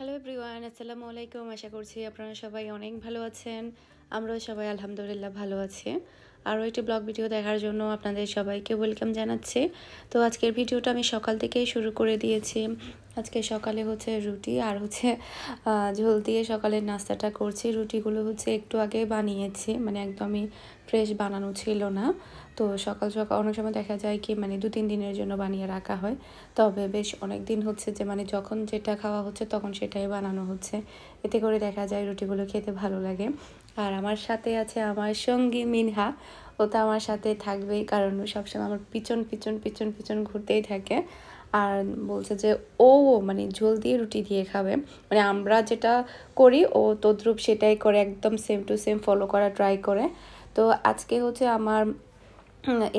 Hello everyone, আসসালামু আলাইকুম। আশা করছি আপনারা সবাই অনেক ভালো আছেন। আমরাও সবাই আলহামদুলিল্লাহ ভালো আছি। আরও একটি ব্লগ ভিডিও দেখার জন্য আপনাদের সবাইকে ওয়েলকাম জানাচ্ছি। তো আজকের ভিডিওটা আমি সকাল থেকেই শুরু করে দিয়েছি। আজকে সকালে হচ্ছে রুটি আর হচ্ছে ঝোল দিয়ে সকালের নাস্তাটা করছি। রুটিগুলো হচ্ছে একটু আগে বানিয়েছি, মানে একদমই ফ্রেশ বানানো ছিল না। তো সকাল সকাল অনেক সময় দেখা যায় কি মানে 2-3 দিনের জন্য বানিয়ে রাখা হয়, তবে বেশ অনেক দিন হচ্ছে যে মানে যখন যেটা খাওয়া হচ্ছে তখন সেটাই বানানো হচ্ছে। এতে করে দেখা যায় রুটিগুলো খেতে ভালো লাগে। আর আমার সাথে আছে আমার সঙ্গী মিনহা। ও তো আমার সাথে থাকবেই, কারণ ও সবসময় আমার পিছন পিছন পিছন পিছন ঘুরতেই থাকে। আর বলছে যে ও মানে ঝোল দিয়ে রুটি দিয়ে খাবে, মানে আমরা যেটা করি ও তদ্রূপ সেটাই করে, একদম সেম টু সেম ফলো করা ট্রাই করে। তো আজকে হচ্ছে আমার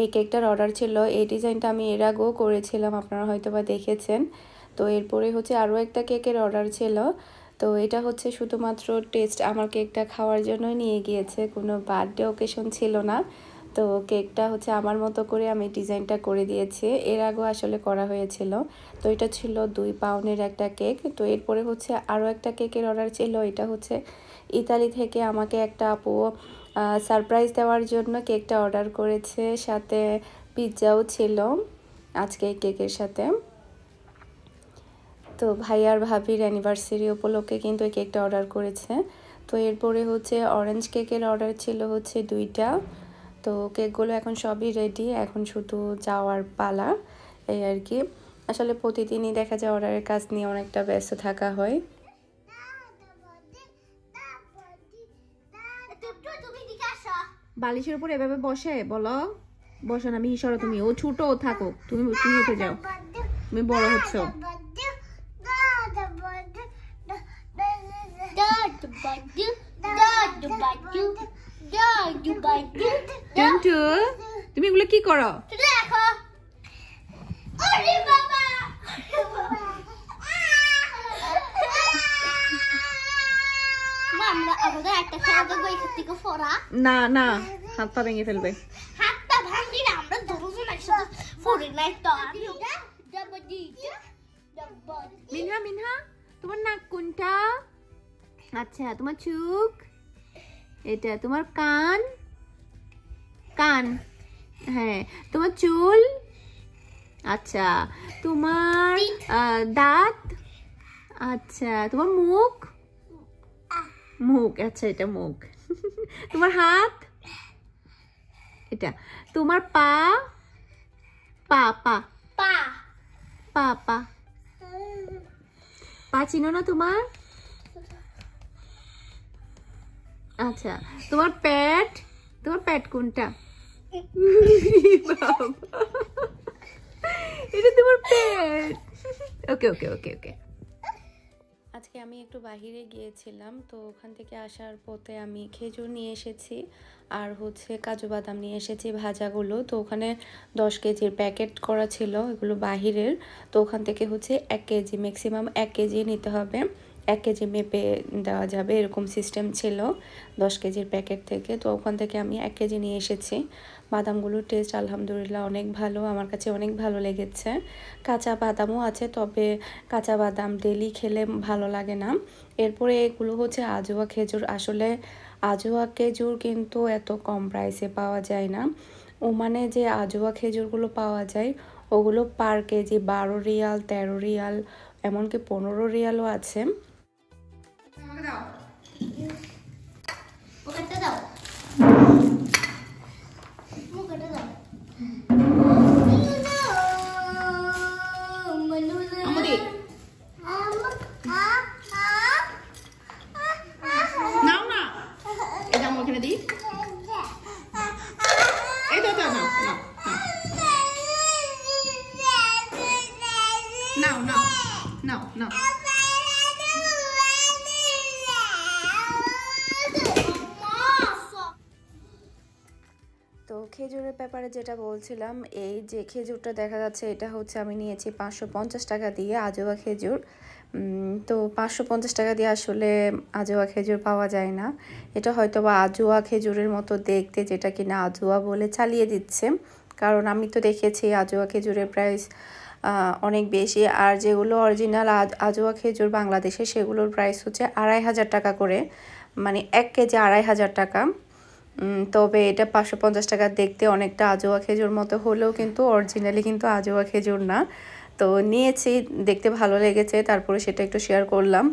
এই কেকটার অর্ডার ছিল। এই ডিজাইনটা আমি এর আগেও করেছিলাম, আপনারা হয়তো বা দেখেছেন। তো এরপরে হচ্ছে আরও একটা কেকের অর্ডার ছিল। তো এটা হচ্ছে শুধুমাত্র টেস্ট, আমার কেকটা খাওয়ার জন্যই নিয়ে গিয়েছে, কোনো বার্থডে ওকেশন ছিল না। তো কেকটা হচ্ছে আমার মতো করে আমি ডিজাইনটা করে দিয়েছি, এর আগেও আসলে করা হয়েছিল। তো এটা ছিল 2 পাউন্ডের একটা কেক। তো এরপরে হচ্ছে আরও একটা কেকের অর্ডার ছিল। এটা হচ্ছে ইতালি থেকে আমাকে একটা আপু সারপ্রাইজ দেওয়ার জন্য কেকটা অর্ডার করেছে, সাথে পিৎজাও ছিল আজকে এই কেকের সাথে। তো ভাই আর ভাবির অ্যানিভার্সারি উপলক্ষে কিন্তু এই কেকটা অর্ডার করেছে। তো এরপরে হচ্ছে অরেঞ্জ কেকের অর্ডার ছিল হচ্ছে 2টা। তো কেকগুলো এখন সবই রেডি, এখন শুধু যাওয়ার পালা, এই আর কি। আসলে প্রতিদিনই দেখা যায় অর্ডারের কাজ নিয়ে অনেকটা ব্যস্ত থাকা হয়। বালিশের উপর এভাবে বসে বলো, বসো না মিহি, সরো তুমি। ও ছোট, ও থাকো, তুমি তুমি উঠে যাও, তুমি বড় হচ্ছ। টুনটু, তুমি এগুলো কি করো? না না, হাত পা ভেঙে ফেলবে। মিনহা, মিনহা, তোমার নাক কোনটা? আচ্ছা, তোমার চোখ এটা, তোমার কান, কান, হ্যাঁ, তোমার চুল, আচ্ছা, তোমার দাঁত, আচ্ছা, তোমার মুখ, মুখ, আচ্ছা এটা মুখ। তোমার হাত এটা, তোমার পা, পা পা পা পা পা পা চিনো না তোমার? আচ্ছা, তোমার পেট, তোমার পেট কোনটা? এটা তোমার পেট। ওকে ওকে ওকে ওকে। আজকে আমি একটু বাহিরে গিয়েছিলাম, তো ওখান থেকে আসার পথে আমি খেজুর নিয়ে এসেছি আর হচ্ছে কাজু বাদাম নিয়ে এসেছি ভাজাগুলো। তো ওখানে 10 কেজির প্যাকেট করা ছিল, এগুলো বাহিরের। তো ওখান থেকে হচ্ছে 1 কেজি, ম্যাক্সিমাম 1 কেজি নিতে হবে, 1 কেজি মেপে দেওয়া যাবে এরকম সিস্টেম ছিল 10 কেজির প্যাকেট থেকে। তো ওখান থেকে আমি 1 কেজি নিয়ে এসেছি। বাদামগুলোর টেস্ট আলহামদুলিল্লাহ অনেক ভালো, আমার কাছে অনেক ভালো লেগেছে। কাঁচা বাদামও আছে, তবে কাঁচা বাদাম ডেলি খেলে ভালো লাগে না। এরপরে এগুলো হচ্ছে আজোয়া খেজুর। আসলে আজোয়া খেজুর কিন্তু এত কম প্রাইসে পাওয়া যায় না। ওমানে যে আজোয়া খেজুরগুলো পাওয়া যায় ওগুলো পার কেজি 12 রিয়াল, 13 রিয়াল, এমনকি 15 রিয়ালও আছে। তো খেজুরের ব্যাপারে যেটা বলছিলাম, এই যে খেজুরটা দেখা যাচ্ছে এটা হচ্ছে আমি নিয়েছি 550 টাকা দিয়ে আজোয়া খেজুর। তো 550 টাকা দিয়ে আসলে আজোয়া খেজুর পাওয়া যায় না। এটা হয়তো বা আজোয়া খেজুরের মতো দেখতে, যেটা কিনা আজোয়া বলে চালিয়ে দিচ্ছে। কারণ আমি তো দেখেছি আজোয়া খেজুরের প্রাইস অনেক বেশি। আর যেগুলো অরিজিনাল আজোয়া খেজুর বাংলাদেশে সেগুলোর প্রাইস হচ্ছে 2500 টাকা করে, মানে 1 কেজি 2500 টাকা। তবে এটা 550 টাকা, দেখতে অনেকটা আজোয়া খেজুর মতো হলেও কিন্তু অরিজিনালি কিন্তু আজোয়া খেজুর না। তো নিয়েছি, দেখতে ভালো লেগেছে, তারপরে সেটা একটু শেয়ার করলাম।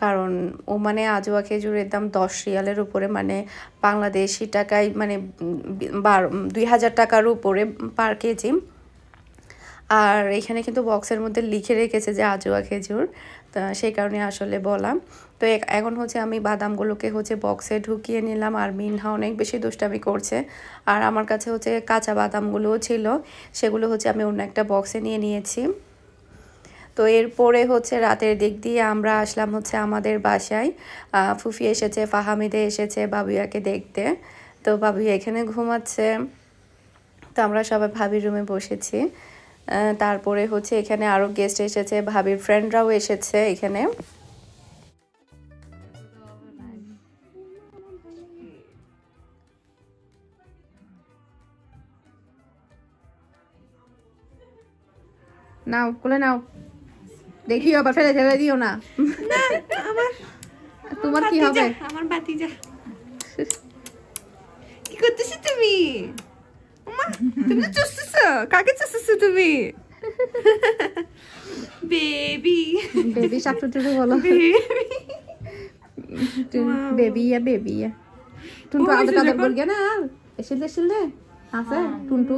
কারণ ওমানে আজোয়া খেজুরের দাম 10 রিয়ালের উপরে, মানে বাংলাদেশি টাকায় মানে 2000 টাকার উপরে পার কেজি। আর এখানে কিন্তু বক্সের মধ্যে লিখে রেখেছে যে আজোয়া খেজুর, তা সেই কারণে আসলে বলা। তো এখন হচ্ছে আমি বাদামগুলোকে হচ্ছে বক্সে ঢুকিয়ে নিলাম। আর মিনহা অনেক বেশি দুষ্টামি করছে। আর আমার কাছে হচ্ছে কাঁচা বাদামগুলোও ছিল, সেগুলো হচ্ছে আমি অন্য একটা বক্সে নিয়ে নিয়েছি। তো এরপরে হচ্ছে রাতের দিক দিয়ে আমরা আসলাম হচ্ছে আমাদের বাসায়। ফুফি এসেছে, ফাহামিদে এসেছে বাবুয়াকে দেখতে। তো বাবুয়া এখানে ঘুমাচ্ছে। তো আমরা সবাই ভাবির রুমে বসেছি। তারপরে হচ্ছে এখানে আরও গেস্ট এসেছে, ভাবির ফ্রেন্ডরাও এসেছে এখানে। নাও কোলে নাও, দেখিও আবার ফেলে ফেলে দিও না। আমার তোমার কি হবে? আমার ভাতিজা কি করতেছো তুমি? মা তুমি তো চুষতেছো, কাকে চুষতেছো তুমি? বেবি বেবি শাকটুটু বলো, baby yeah baby yeah Tuntu আদর আদর করগে না। এসে এসে আছে টুনটু।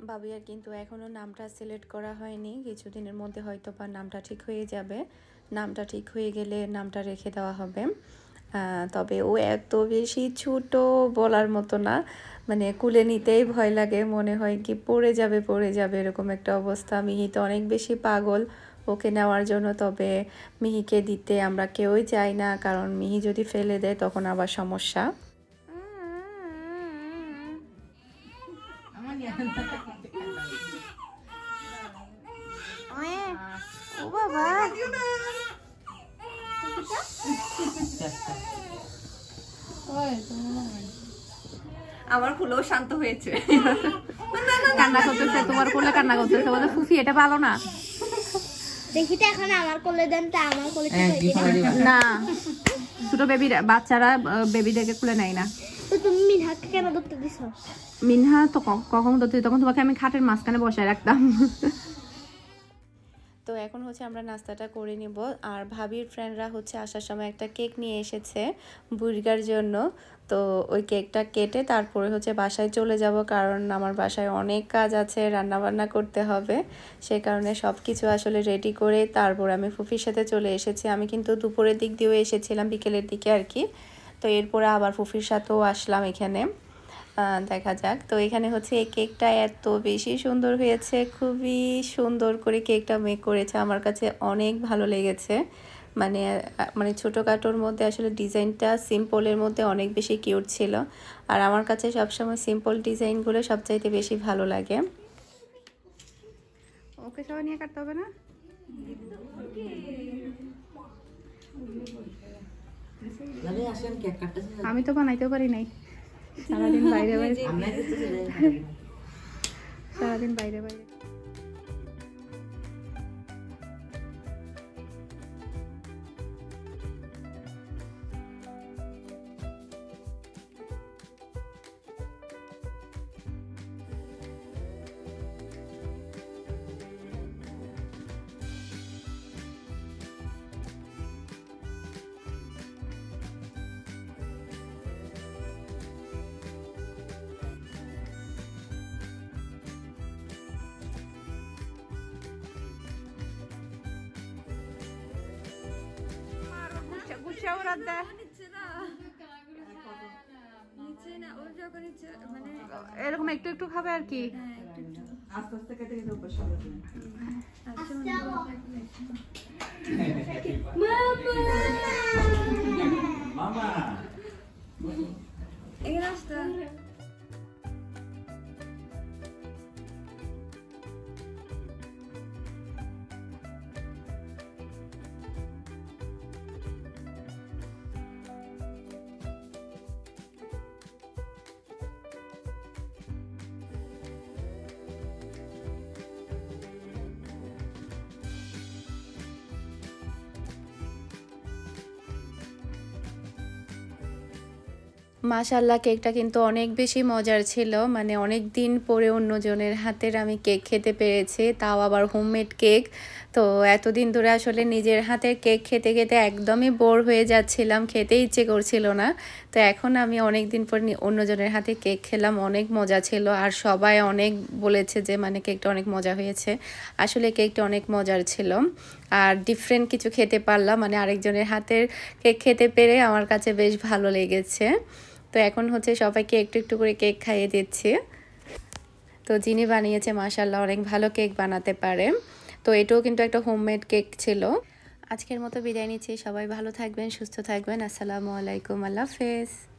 বাবুয়ার কিন্তু এখনও নামটা সিলেক্ট করা হয়নি, কিছুদিনের মধ্যে হয়তো বা নামটা ঠিক হয়ে যাবে। নামটা ঠিক হয়ে গেলে নামটা রেখে দেওয়া হবে। তবে ও এত বেশি ছোট বলার মতো না, মানে কুলে নিতেই ভয় লাগে, মনে হয় কি পড়ে যাবে এরকম একটা অবস্থা। মিহি তো অনেক বেশি পাগল ওকে নেওয়ার জন্য, তবে মিহিকে দিতে আমরা কেউই চাই না, কারণ মিহি যদি ফেলে দেয় তখন আবার সমস্যা। ও বাবা আমার ফুলও শান্ত হয়েছে। কান্না করতেছে, তোমার কোলে কান্না করতেছে, বলে ফুফি এটা ভালো না। দেখি তো এখন আমার কোলে দেন, তা আমার কোলে না, ছোট বেবি বাচ্চারা বেবিদেরকে কোলে নেয় না। তো তুমি মিনহাকে কেন ধরতে দিছো? মিনহা তো কখন ধরতে, তখন তোমাকে আমি খাটের মাঝখানে বসায় রাখতাম। তো এখন হচ্ছে আমরা নাস্তাটা করে নিব। আর ভাবির ফ্রেন্ডরা হচ্ছে আসার সময় একটা কেক নিয়ে এসেছে বুর্গার জন্য। তো ওই কেকটা কেটে তারপরে হচ্ছে বাসায় চলে যাব, কারণ আমার বাসায় অনেক কাজ আছে, রান্না বান্না করতে হবে। সেই কারণে সব কিছু আসলে রেডি করে তারপর আমি ফুফির সাথে চলে এসেছি। আমি কিন্তু দুপুরের দিক দিয়েও এসেছিলাম, বিকেলের দিকে আর কি। তো এরপরে আবার ফুফির সাথেও আসলাম এখানে। দেখা যাক। তো এখানে হচ্ছে এই কেকটা এত বেশি সুন্দর হয়েছে, খুবই সুন্দর করে কেকটা মেক করেছে, আমার কাছে অনেক ভালো লেগেছে। মানে মানে ছোটোখাটোর মধ্যে আসলে ডিজাইনটা সিম্পলের মধ্যে অনেক বেশি কিউট ছিল। আর আমার কাছে সবসময় সিম্পল ডিজাইনগুলো সবচাইতে বেশি ভালো লাগে। ওকে সবাই নিয়ে কাটতে হবে না। আমি তো বানাইতেও পারি নাই, সারাদিন বাইরে বাইরে সারাদিন বাইরে বাইরে। এরকম একটু একটু খাবে আর কি। আস্তে আস্তে কেটে কেটে উপর সব মামা মাশাআল্লাহ কেকটা কিন্তু অনেক বেশি মজার ছিল, মানে অনেক দিন পরে অন্যজনের হাতের আমি কেক খেতে পেরেছি, তাও আবার হোমমেড কেক। তো এতদিন ধরে আসলে নিজের হাতের কেক খেতে খেতে একদমই বোর হয়ে যাচ্ছিলাম, খেতে ইচ্ছে করছিল না। তো এখন আমি অনেক দিন পর অন্যজনের হাতে কেক খেলাম, অনেক মজা ছিল। আর সবাই অনেক বলেছে যে মানে কেকটা অনেক মজা হয়েছে। আসলে কেকটা অনেক মজার ছিল আর ডিফারেন্ট কিছু খেতে পারলাম, মানে আরেকজনের হাতের কেক খেতে পেরে আমার কাছে বেশ ভালো লেগেছে। তো এখন হচ্ছে সবাইকে একটু একটু করে কেক খাইয়ে দিচ্ছি। তো যিনি বানিয়েছে মাশাআল্লাহ অনেক ভালো কেক বানাতে পারে। তো এটাও কিন্তু একটা হোমমেড কেক ছিল। আজকের মতো বিদায় নিচ্ছি, সবাই ভালো থাকবেন, সুস্থ থাকবেন। আসসালামু আলাইকুম, আল্লাহ হাফেজ।